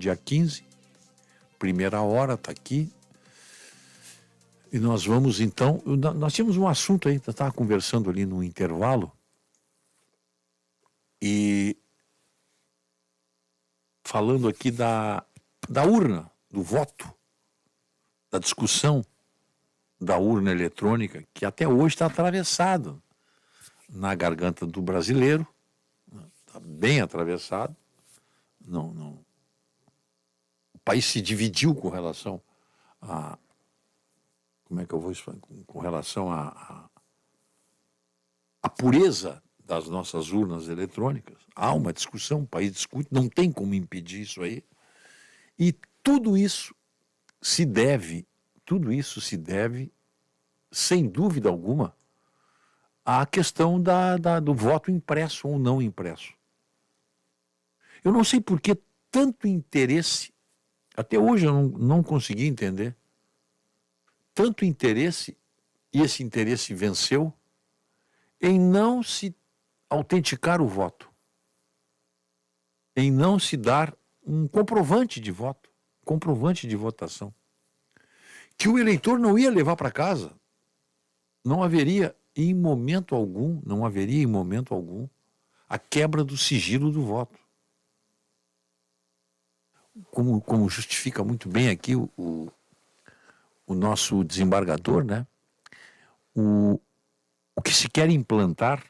dia 15, primeira hora, está aqui. E nós vamos então, nós tínhamos um assunto aí, eu estava conversando ali no intervalo, e falando aqui da urna, do voto, da discussão da urna eletrônica, que até hoje está atravessado na garganta do brasileiro, está bem atravessado. Não. O país se dividiu com relação a... Como é que eu vou explicar? Com relação à pureza das nossas urnas eletrônicas. Há uma discussão, o país discute, não tem como impedir isso aí. E tudo isso se deve, sem dúvida alguma, à questão do voto impresso ou não impresso. Eu não sei por que tanto interesse, até hoje eu não consegui entender, tanto interesse, e esse interesse venceu, em não se autenticar o voto, em não se dar um comprovante de voto, comprovante de votação, que o eleitor não ia levar para casa. Não haveria em momento algum, a quebra do sigilo do voto. Como justifica muito bem aqui o nosso desembargador, né? O que se quer implantar,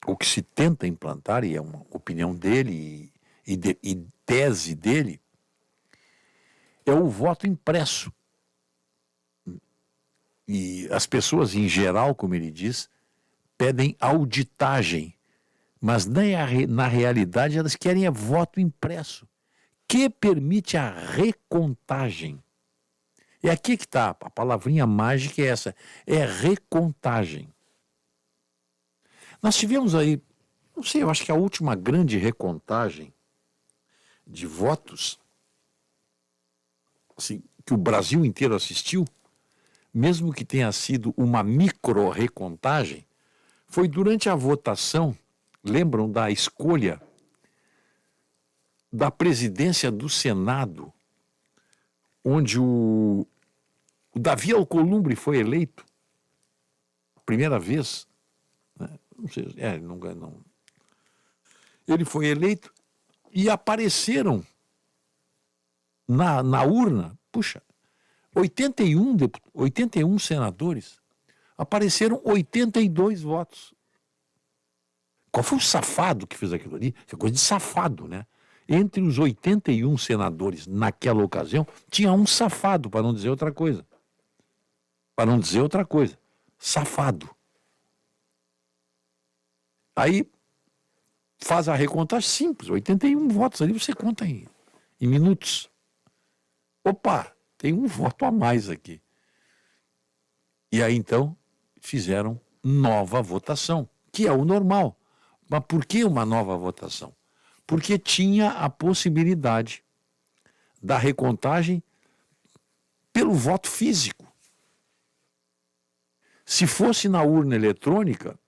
o que se tenta implantar, e é uma opinião dele e tese dele, é o voto impresso. E as pessoas, em geral, como ele diz, pedem auditagem, mas na realidade elas querem é voto impresso, que permite a recontagem. É aqui que está, a palavrinha mágica é essa, é recontagem. Nós tivemos aí, não sei, eu acho que a última grande recontagem de votos, assim, que o Brasil inteiro assistiu, mesmo que tenha sido uma micro-recontagem, foi durante a votação, lembram da escolha da presidência do Senado, onde o Davi Alcolumbre foi eleito, primeira vez, né? Não sei, não. Ele foi eleito e apareceram na urna, 81 senadores, apareceram 82 votos. Qual foi o safado que fez aquilo ali? Isso é coisa de safado, né? Entre os 81 senadores naquela ocasião, tinha um safado, para não dizer outra coisa. Safado. Aí faz a recontagem simples, 81 votos ali, você conta em minutos. Opa, tem um voto a mais aqui. E aí então fizeram nova votação, que é o normal. Mas por que uma nova votação? Porque tinha a possibilidade da recontagem pelo voto físico. Se fosse na urna eletrônica,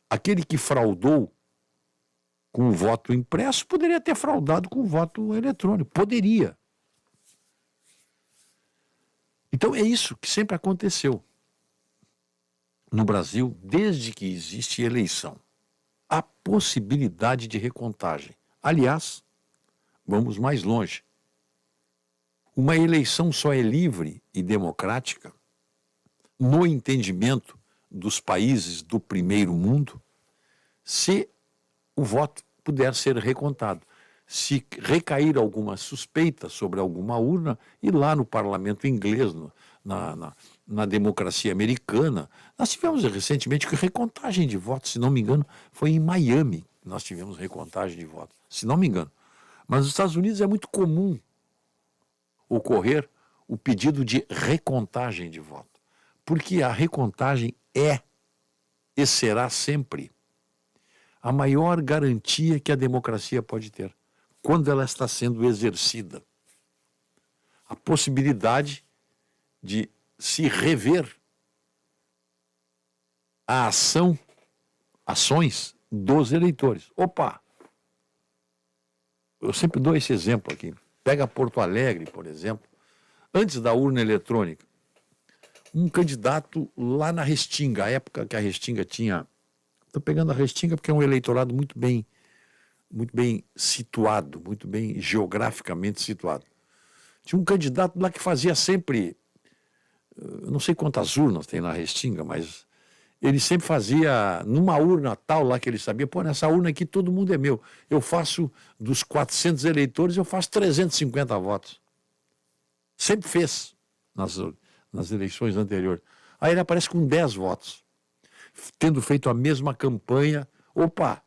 aquele que fraudou com o voto impresso poderia ter fraudado com o voto eletrônico. Poderia. Então é isso que sempre aconteceu no Brasil, desde que existe eleição. A possibilidade de recontagem. Aliás, vamos mais longe. Uma eleição só é livre e democrática no entendimento dos países do primeiro mundo se o voto puder ser recontado. Se recair alguma suspeita sobre alguma urna, e lá no parlamento inglês, na democracia americana, nós tivemos recentemente recontagem de votos, se não me engano, foi em Miami que nós tivemos recontagem de votos, se não me engano. Mas nos Estados Unidos é muito comum ocorrer o pedido de recontagem de voto, porque a recontagem é e será sempre a maior garantia que a democracia pode ter, quando ela está sendo exercida. A possibilidade de se rever a ações dos eleitores. Opa! Eu sempre dou esse exemplo aqui. Pega Porto Alegre, por exemplo, antes da urna eletrônica, um candidato lá na Restinga, a época que a Restinga tinha... Estou pegando a Restinga porque é um eleitorado muito bem situado, muito bem geograficamente situado. Tinha um candidato lá que fazia sempre, eu não sei quantas urnas tem na Restinga, mas ele sempre fazia numa urna tal lá que ele sabia, pô, nessa urna aqui todo mundo é meu. Eu faço, dos 400 eleitores, eu faço 350 votos. Sempre fez nas eleições anteriores. Aí ele aparece com 10 votos, tendo feito a mesma campanha. Opa,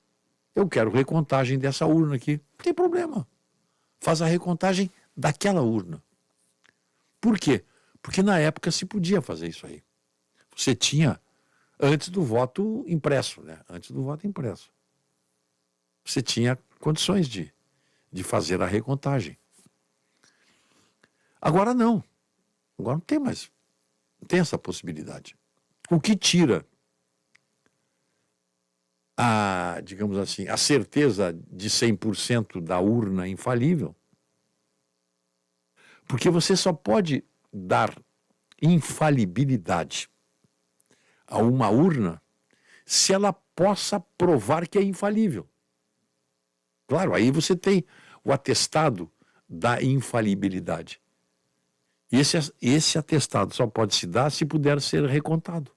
eu quero recontagem dessa urna aqui. Não tem problema. Faz a recontagem daquela urna. Por quê? Porque na época se podia fazer isso aí. Você tinha, antes do voto impresso, né? Antes do voto impresso. Você tinha condições de fazer a recontagem. Agora não. Agora não tem mais. Não tem essa possibilidade. O que tira digamos assim, a certeza de 100% da urna infalível, porque você só pode dar infalibilidade a uma urna se ela possa provar que é infalível. Claro, aí você tem o atestado da infalibilidade. E esse atestado só pode se dar se puder ser recontado.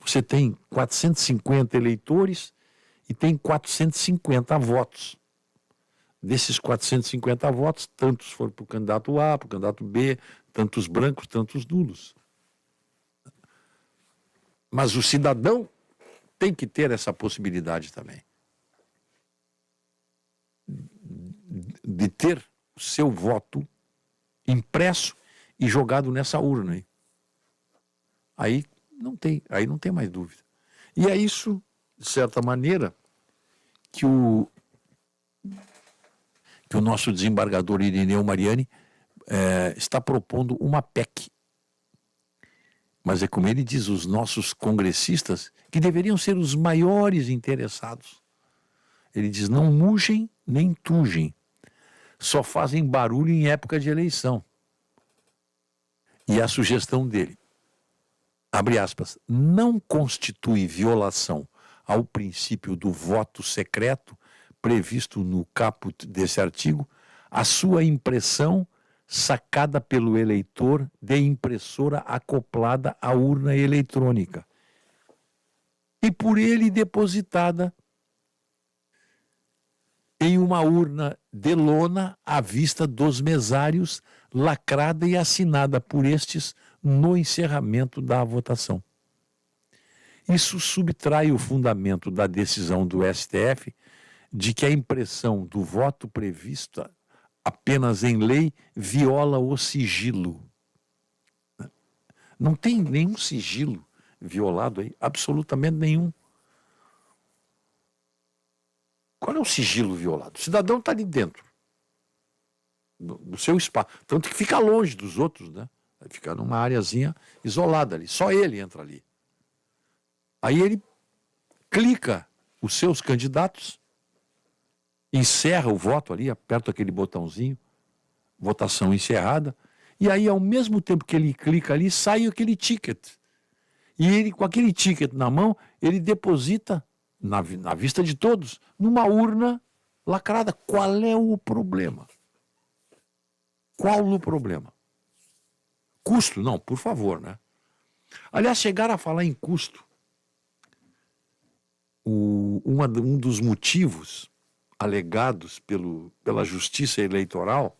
Você tem 450 eleitores e tem 450 votos. Desses 450 votos, tantos foram para o candidato A, para o candidato B, tantos brancos, tantos nulos. Mas o cidadão tem que ter essa possibilidade também. De ter o seu voto impresso e jogado nessa urna aí. Aí não tem mais dúvida. E é isso, de certa maneira, que o nosso desembargador Irineu Mariani está propondo uma PEC. Mas é como ele diz, os nossos congressistas, que deveriam ser os maiores interessados. Ele diz, não mugem nem tugem, só fazem barulho em época de eleição. E a sugestão dele, abre aspas, não constitui violação ao princípio do voto secreto previsto no caput desse artigo a sua impressão sacada pelo eleitor de impressora acoplada à urna eletrônica e por ele depositada em uma urna de lona à vista dos mesários, lacrada e assinada por estes no encerramento da votação. Isso subtrai o fundamento da decisão do STF de que a impressão do voto prevista apenas em lei viola o sigilo. Não tem nenhum sigilo violado aí, absolutamente nenhum. Qual é o sigilo violado? O cidadão está ali dentro do seu espaço, tanto que fica longe dos outros, né? Fica numa areazinha isolada ali, só ele entra ali. Aí ele clica os seus candidatos, encerra o voto ali, aperta aquele botãozinho, votação encerrada, e aí ao mesmo tempo que ele clica ali, sai aquele ticket. E ele, com aquele ticket na mão, ele deposita, na vista de todos, numa urna lacrada. Qual é o problema? Qual o problema? Custo? Não, por favor, né? Aliás, chegaram a falar em custo. Um dos motivos alegados pela Justiça Eleitoral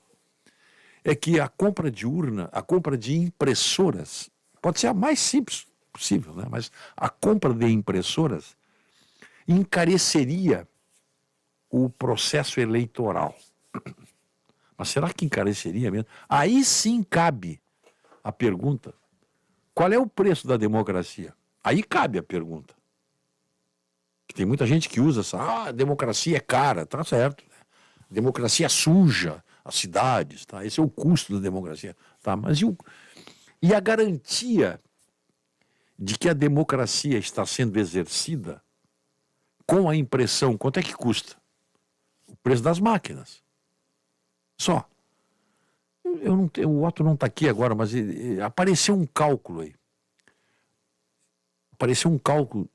é que a compra de urna, a compra de impressoras, pode ser a mais simples possível, né? Mas a compra de impressoras encareceria o processo eleitoral. Mas será que encareceria mesmo? Aí sim cabe a pergunta, qual é o preço da democracia? Aí cabe a pergunta. Tem muita gente que usa essa, a democracia é cara, tá certo. Né? Democracia suja as cidades, tá? Esse é o custo da democracia. Tá? Mas e a garantia de que a democracia está sendo exercida com a impressão, quanto é que custa? O preço das máquinas. Só. Eu não tenho, o Otto não está aqui agora, mas apareceu um cálculo aí. Apareceu um cálculo.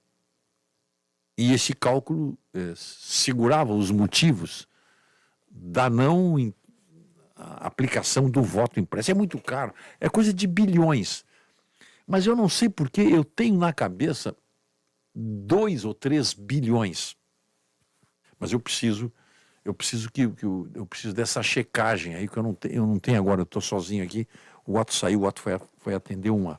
E esse cálculo segurava os motivos da não aplicação do voto impresso. É muito caro. É coisa de bilhões. Mas eu não sei porque eu tenho na cabeça 2 ou 3 bilhões. Mas eu preciso dessa checagem aí, que eu não tenho agora, eu estou sozinho aqui. O Otto saiu, o Otto foi atender o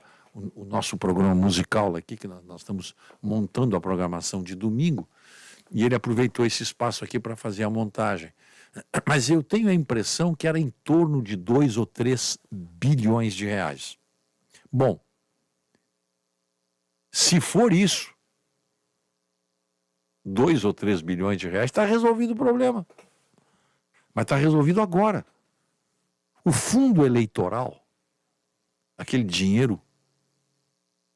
nosso programa musical aqui, que nós estamos montando a programação de domingo, e ele aproveitou esse espaço aqui para fazer a montagem. Mas eu tenho a impressão que era em torno de 2 ou 3 bilhões de reais. Bom, se for isso, 2 ou 3 bilhões de reais, está resolvido o problema. Mas está resolvido agora. O fundo eleitoral, aquele dinheiro,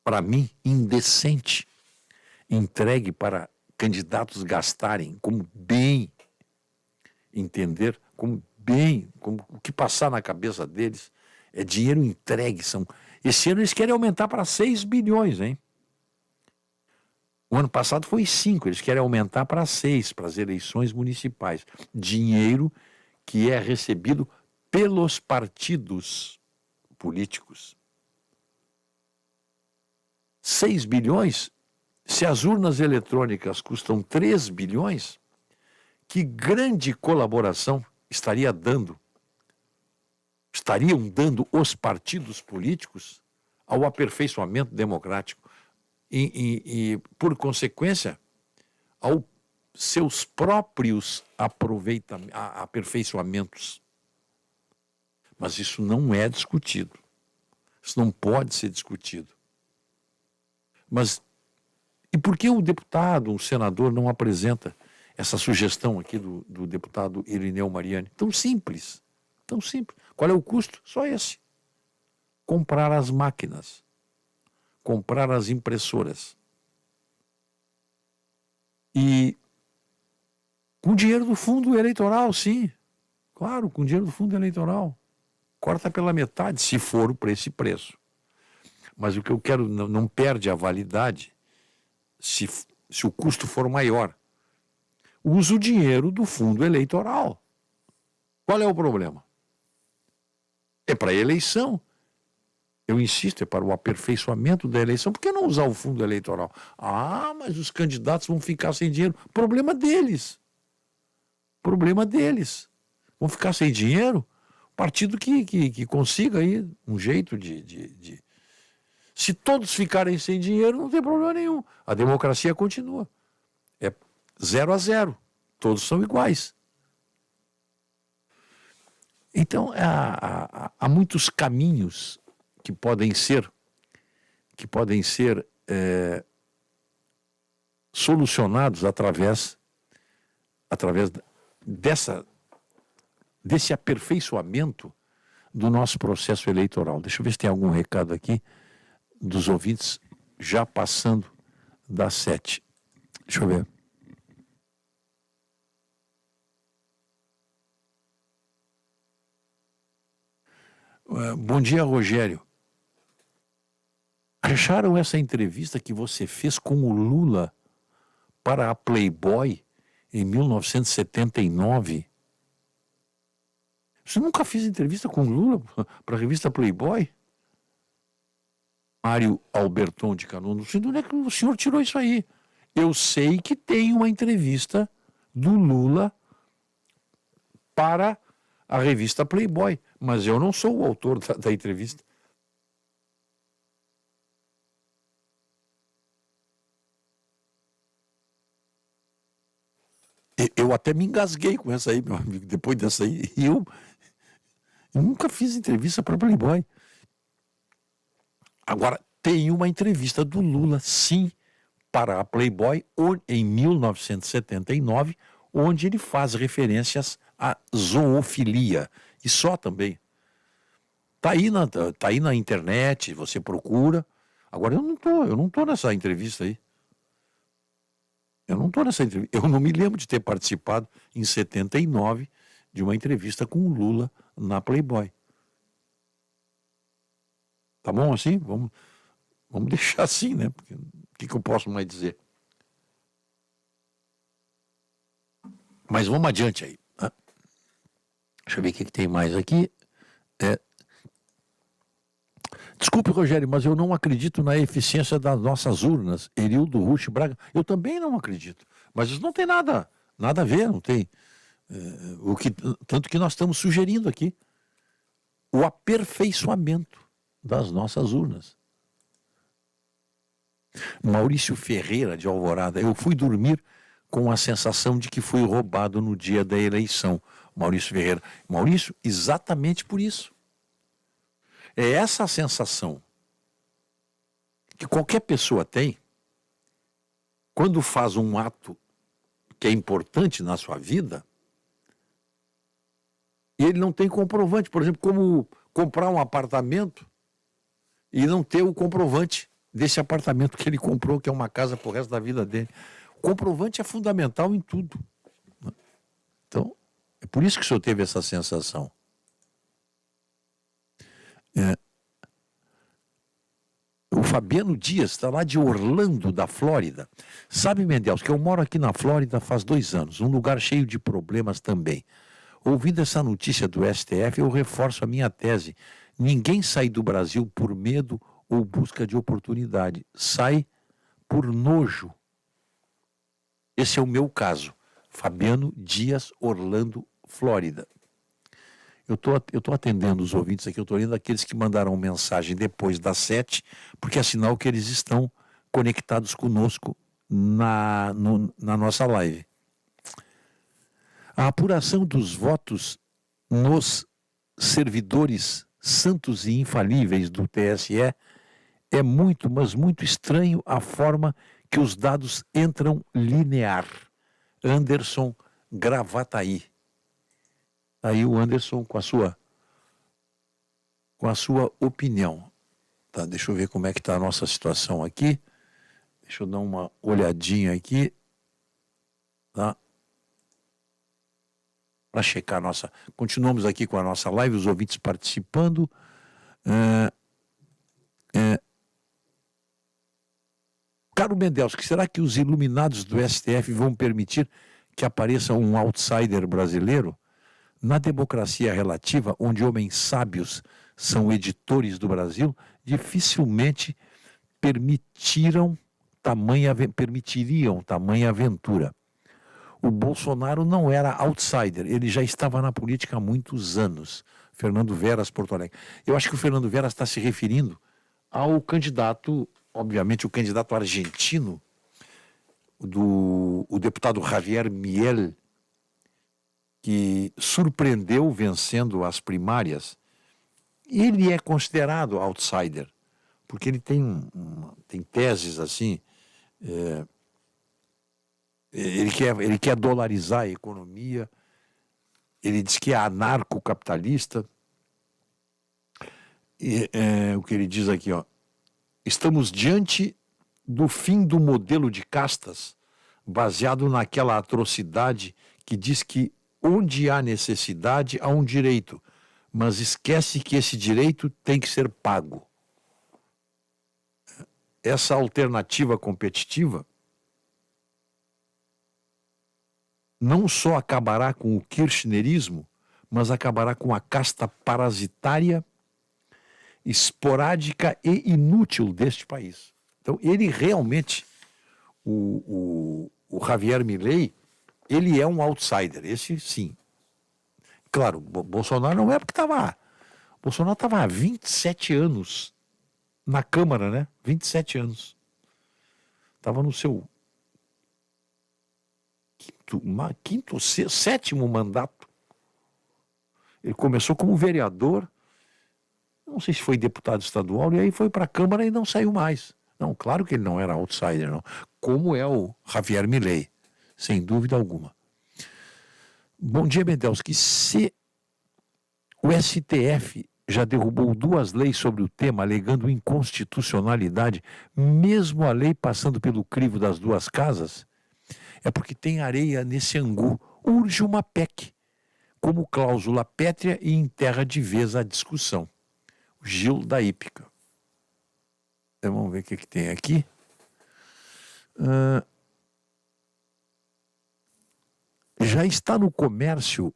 para mim, indecente, entregue para candidatos gastarem como bem entender, como o que passar na cabeça deles, é dinheiro entregue. Esse ano eles querem aumentar para 6 bilhões, hein? O ano passado foi 5, eles querem aumentar para 6, para as eleições municipais. Dinheiro que é recebido pelos partidos políticos. 6 bilhões, se as urnas eletrônicas custam 3 bilhões, que grande colaboração estariam dando os partidos políticos ao aperfeiçoamento democrático e por consequência, aos seus próprios aperfeiçoamentos. Mas isso não é discutido. Isso não pode ser discutido. Mas e por que o deputado, o senador, não apresenta essa sugestão aqui do deputado Irineu Mariani? Tão simples. Tão simples. Qual é o custo? Só esse. Comprar as máquinas. Comprar as impressoras. E com dinheiro do fundo eleitoral, sim. Claro, com dinheiro do fundo eleitoral. Corta pela metade, se for por esse preço. Mas o que eu quero não perde a validade se o custo for maior. Usa o dinheiro do fundo eleitoral. Qual é o problema? É para a eleição. Eu insisto, é para o aperfeiçoamento da eleição. Por que não usar o fundo eleitoral? Ah, mas os candidatos vão ficar sem dinheiro. Problema deles. Problema deles. Vão ficar sem dinheiro? Partido que consiga aí um jeito de... Se todos ficarem sem dinheiro, não tem problema nenhum. A democracia continua. É 0-0. Todos são iguais. Então, há muitos caminhos que podem ser solucionados através desse aperfeiçoamento do nosso processo eleitoral. Deixa eu ver se tem algum recado aqui dos ouvintes já passando das 7. Deixa eu ver. Bom dia, Rogério. Acharam essa entrevista que você fez com o Lula para a Playboy em 1979? Você nunca fez entrevista com o Lula para a revista Playboy? Mário Alberton de Canoa, não sei de onde é que o senhor tirou isso aí. Eu sei que tem uma entrevista do Lula para a revista Playboy, mas eu não sou o autor da entrevista. Eu até me engasguei com essa aí, meu amigo, depois dessa aí. Eu nunca fiz entrevista para Playboy. Agora, tem uma entrevista do Lula, sim, para a Playboy, em 1979, onde ele faz referências à zoofilia. E só também. Tá aí na internet, você procura. Agora, eu não tô nessa entrevista aí. Eu não estou nessa entrevista. Eu não me lembro de ter participado em 79 de uma entrevista com o Lula na Playboy. Tá bom assim? Vamos deixar assim, né? Porque, o que eu posso mais dizer? Mas vamos adiante aí. Né? Deixa eu ver o que tem mais aqui. Desculpe, Rogério, mas eu não acredito na eficiência das nossas urnas. Erildo Rush Braga. Eu também não acredito. Mas isso não tem nada a ver, não tem. Tanto que nós estamos sugerindo aqui o aperfeiçoamento das nossas urnas. Maurício Ferreira, de Alvorada. Eu fui dormir com a sensação de que fui roubado no dia da eleição. Maurício Ferreira. Maurício, exatamente por isso. É essa a sensação que qualquer pessoa tem quando faz um ato que é importante na sua vida e ele não tem comprovante. Por exemplo, como comprar um apartamento e não ter o comprovante desse apartamento que ele comprou, que é uma casa pro resto da vida dele. O comprovante é fundamental em tudo. Então, é por isso que o senhor teve essa sensação. O Fabiano Dias está lá de Orlando, da Flórida. Sabe, Mendels, que eu moro aqui na Flórida faz 2 anos, um lugar cheio de problemas também. Ouvindo essa notícia do STF, eu reforço a minha tese. Ninguém sai do Brasil por medo ou busca de oportunidade. Sai por nojo. Esse é o meu caso. Fabiano Dias, Orlando, Flórida. Eu tô atendendo os ouvintes aqui, eu estou lendo aqueles que mandaram mensagem depois das 7, porque é sinal que eles estão conectados conosco na nossa live. A apuração dos votos nos servidores santos e infalíveis do TSE é muito, mas muito estranho a forma que os dados entram linear. Anderson Gravataí. Aí o Anderson com a sua opinião. Tá, deixa eu ver como é que está a nossa situação aqui. Deixa eu dar uma olhadinha aqui. Tá? Para checar a nossa... Continuamos aqui com a nossa live, os ouvintes participando. Caro Mendelski, será que os iluminados do STF vão permitir que apareça um outsider brasileiro? Na democracia relativa, onde homens sábios são editores do Brasil, dificilmente permitiriam tamanha aventura. O Bolsonaro não era outsider, ele já estava na política há muitos anos. Fernando Veras, Porto Alegre. Eu acho que o Fernando Veras está se referindo ao candidato, obviamente o candidato argentino, o deputado Javier Milei, que surpreendeu vencendo as primárias. Ele é considerado outsider, porque ele tem teses assim, ele quer dolarizar a economia, ele diz que é anarcocapitalista, o que ele diz aqui, ó, estamos diante do fim do modelo de castas, baseado naquela atrocidade que diz que onde há necessidade, há um direito, mas esquece que esse direito tem que ser pago. Essa alternativa competitiva não só acabará com o kirchnerismo, mas acabará com a casta parasitária, esporádica e inútil deste país. Então, ele realmente, o Javier Milei, ele é um outsider, esse sim. Claro, Bolsonaro não é porque estava... Bolsonaro estava há 27 anos na Câmara, né? 27 anos. Estava no seu sétimo mandato. Ele começou como vereador, não sei se foi deputado estadual, e aí foi para a Câmara e não saiu mais. Não, claro que ele não era outsider, não. Como é o Javier Milei. Sem dúvida alguma. Bom dia, Mendelski. Se o STF já derrubou 2 leis sobre o tema, alegando inconstitucionalidade, mesmo a lei passando pelo crivo das 2 casas, é porque tem areia nesse angu. Urge uma PEC como cláusula pétrea e enterra de vez a discussão. Gil da Hípica. Então, vamos ver o que tem aqui. Já está no comércio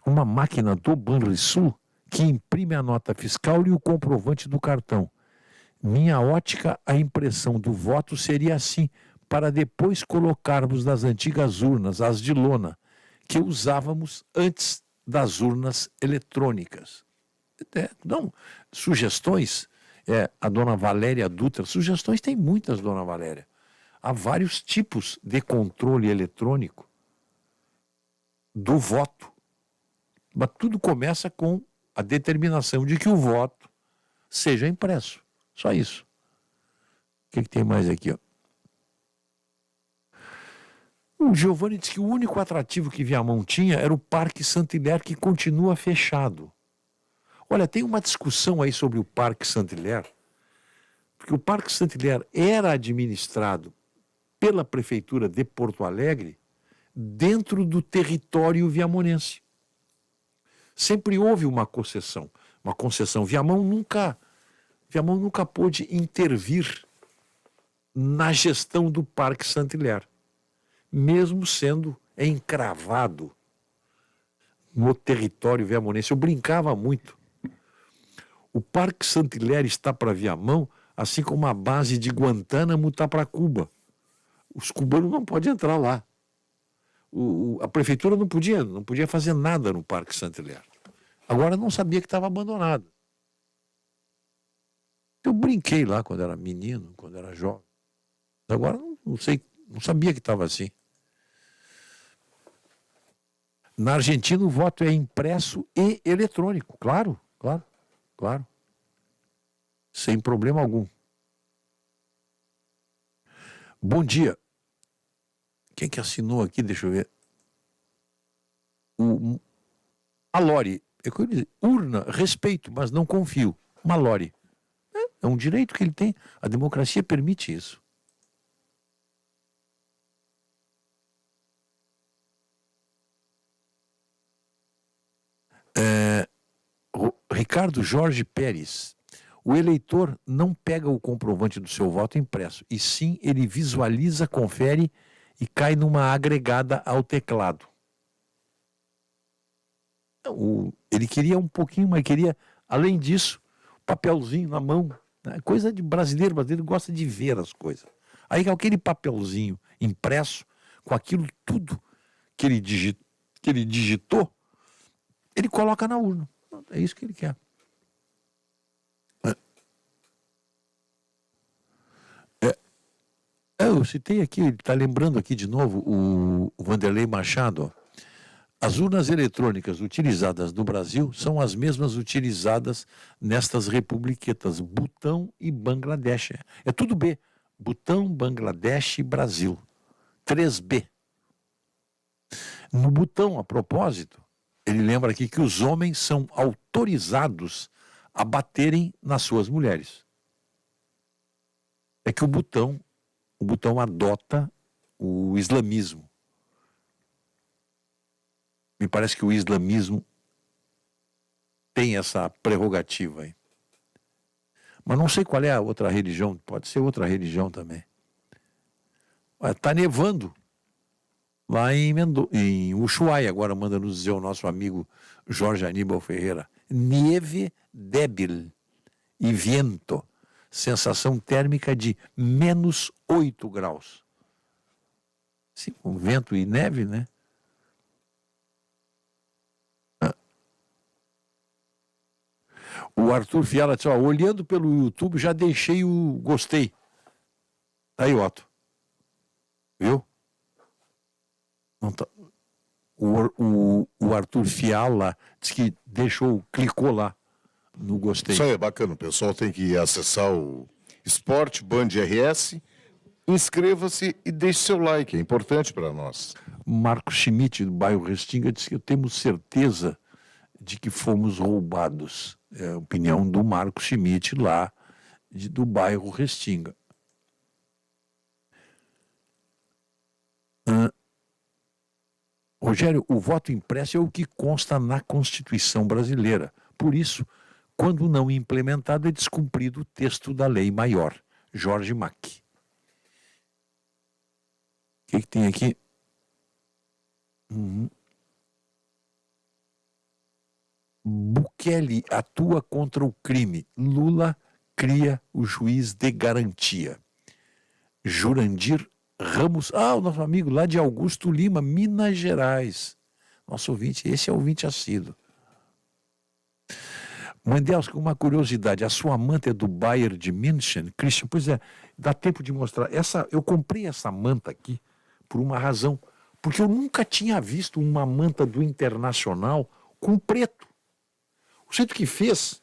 uma máquina do Banrisul que imprime a nota fiscal e o comprovante do cartão. Minha ótica, a impressão do voto seria assim, para depois colocarmos nas antigas urnas, as de lona, que usávamos antes das urnas eletrônicas. Não, sugestões, a dona Valéria Dutra, sugestões tem muitas, dona Valéria. Há vários tipos de controle eletrônico do voto. Mas tudo começa com a determinação de que o voto seja impresso. Só isso. O que tem mais aqui? Ó? O Giovanni disse que o único atrativo que Viamão tinha era o Parque Saint-Hilaire, que continua fechado. Olha, tem uma discussão aí sobre o Parque Saint-Hilaire, porque o Parque Saint-Hilaire era administrado pela Prefeitura de Porto Alegre dentro do território viamonense. Sempre houve uma concessão. Viamão nunca pôde intervir na gestão do Parque Saint-Hilaire, mesmo sendo encravado no território viamonense. Eu brincava muito. O Parque Saint-Hilaire está para Viamão, assim como a base de Guantánamo está para Cuba. Os cubanos não podem entrar lá. A prefeitura não podia fazer nada no Parque Saint-Hilaire. Agora não sabia que estava abandonado. Eu brinquei lá quando era menino, quando era jovem. Agora não sei, não sabia que estava assim. Na Argentina o voto é impresso e eletrônico, claro. Sem problema algum. Bom dia. Quem que assinou aqui? Deixa eu ver. A Lore. Urna, respeito, mas não confio. Malori. É um direito que ele tem. A democracia permite isso. Ricardo Jorge Pérez. O eleitor não pega o comprovante do seu voto impresso, e sim ele visualiza, confere e cai numa agregada ao teclado. Ele queria um pouquinho, mas queria, além disso, papelzinho na mão. Né? Coisa de brasileiro gosta de ver as coisas. Aí aquele papelzinho impresso, com aquilo tudo que ele digitou, ele coloca na urna. É isso que ele quer. Eu citei aqui, ele está lembrando aqui de novo o Vanderlei Machado. Ó. As urnas eletrônicas utilizadas no Brasil são as mesmas utilizadas nestas republiquetas, Butão e Bangladesh. É tudo B. Butão, Bangladesh e Brasil. 3B. No Butão, a propósito, ele lembra aqui que os homens são autorizados a baterem nas suas mulheres. É que o Butão adota o islamismo. Me parece que o islamismo tem essa prerrogativa aí. Mas não sei qual é a outra religião, pode ser outra religião também. Está nevando lá em Ushuaia, agora manda nos dizer o nosso amigo Jorge Aníbal Ferreira. Nieve débil e vento. Sensação térmica de -8 graus. Sim, com vento e neve, né? O Arthur Fiala disse, olhando pelo YouTube, já deixei o gostei. Aí, Otto. Viu? Não tá... o Arthur Fiala disse que clicou lá no gostei. Isso aí é bacana. O pessoal tem que acessar o Esporte Band RS, inscreva-se e deixe seu like. É importante para nós. Marco Schmidt, do bairro Restinga, disse que temos certeza de que fomos roubados. É a opinião do Marco Schmidt lá do bairro Restinga. Rogério, o voto impresso é o que consta na Constituição brasileira. Por isso, quando não implementado, é descumprido o texto da lei maior. Jorge Mack. O que tem aqui? Bukele atua contra o crime. Lula cria o juiz de garantia. Jurandir Ramos, o nosso amigo lá de Augusto Lima, Minas Gerais. Nosso ouvinte, esse é o ouvinte assíduo. Mandelski, uma curiosidade, a sua manta é do Bayern de München? Christian, pois é, dá tempo de mostrar. Eu comprei essa manta aqui por uma razão, porque eu nunca tinha visto uma manta do Internacional com preto. O jeito que fez,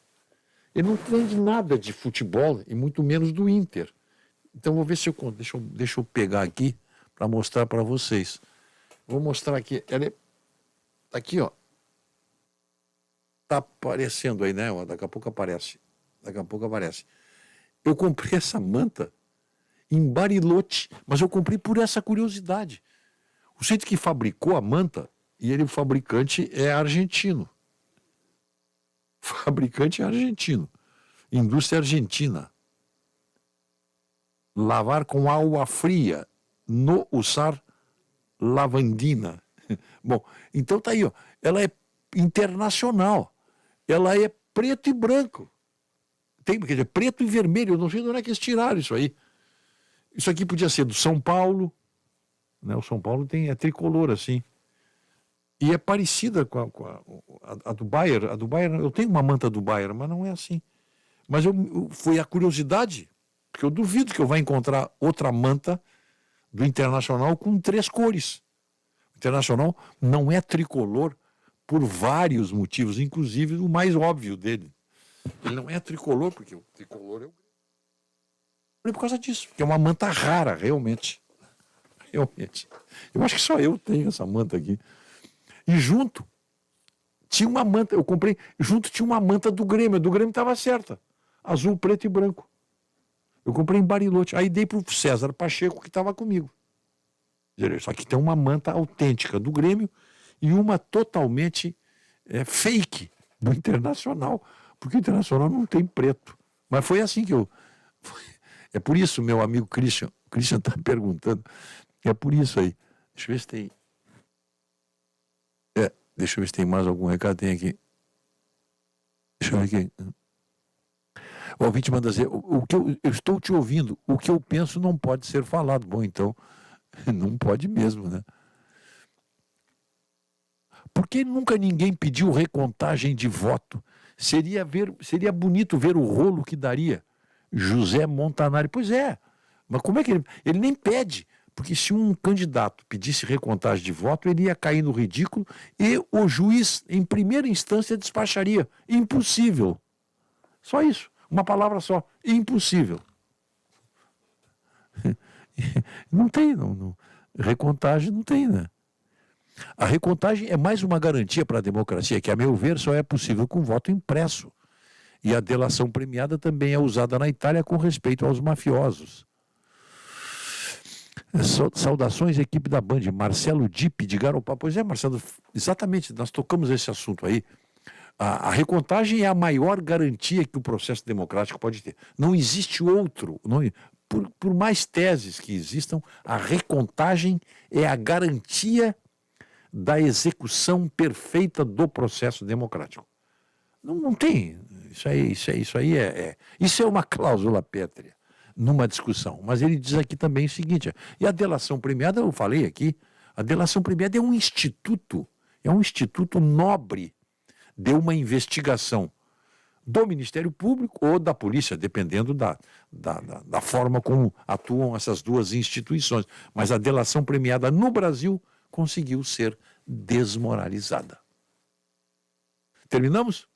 ele não entende nada de futebol, e muito menos do Inter. Então vou ver se eu conto. Deixa eu pegar aqui para mostrar para vocês. Vou mostrar aqui. Ela é aqui, ó. Tá aparecendo aí, né? Daqui a pouco aparece. Eu comprei essa manta em Bariloche, mas eu comprei por essa curiosidade. O jeito que fabricou a manta, o fabricante é argentino. Indústria argentina. Lavar com água fria, não usar lavandina. Bom, então tá aí, ó. Ela é internacional. Ela é preto e branco. Quer dizer, preto e vermelho. Eu não sei de onde é que eles tiraram isso aí. Isso aqui podia ser do São Paulo. Né? O São Paulo é tricolor assim. E é parecida com a do Bayern. A do Bayern, eu tenho uma manta do Bayern, mas não é assim. Mas foi a curiosidade. Porque eu duvido que eu vá encontrar outra manta do Internacional com 3 cores. O Internacional não é tricolor por vários motivos, inclusive o mais óbvio dele. Ele não é tricolor, porque o tricolor é por causa disso, porque é uma manta rara, realmente. Eu acho que só eu tenho essa manta aqui. E junto tinha uma manta, eu comprei, junto tinha uma manta do Grêmio. A do Grêmio estava certa. Azul, preto e branco. Eu comprei em Bariloche. Aí dei para o César Pacheco, que estava comigo. Só que tem uma manta autêntica do Grêmio e uma totalmente fake do Internacional. Porque o Internacional não tem preto. Mas foi assim que eu... É por isso, meu amigo Christian. O Christian está perguntando. É por isso aí. Deixa eu ver se tem... Deixa eu ver se tem mais algum recado. Tem aqui. Deixa eu ver aqui. O ouvinte manda dizer, eu estou te ouvindo, o que eu penso não pode ser falado. Bom, então, não pode mesmo, né? Por que nunca ninguém pediu recontagem de voto? Seria bonito ver o rolo que daria. José Montanari. Pois é, mas como é que ele nem pede? Porque se um candidato pedisse recontagem de voto, ele ia cair no ridículo e o juiz, em primeira instância, despacharia. Impossível. Só isso. Uma palavra só. Impossível. Não tem, não. Recontagem não tem, né? A recontagem é mais uma garantia para a democracia, que, a meu ver, só é possível com voto impresso. E a delação premiada também é usada na Itália com respeito aos mafiosos. Saudações, equipe da Band. Marcelo Dipp, de Garopaba. Pois é, Marcelo, exatamente, nós tocamos esse assunto aí. A recontagem é a maior garantia que o processo democrático pode ter. Não existe outro. Por mais teses que existam, a recontagem é a garantia da execução perfeita do processo democrático. Não tem. Isso é uma cláusula pétrea numa discussão. Mas ele diz aqui também o seguinte, e a delação premiada, eu falei aqui, a delação premiada é um instituto nobre de uma investigação do Ministério Público ou da polícia, dependendo da forma como atuam essas duas instituições. Mas a delação premiada no Brasil conseguiu ser desmoralizada. Terminamos?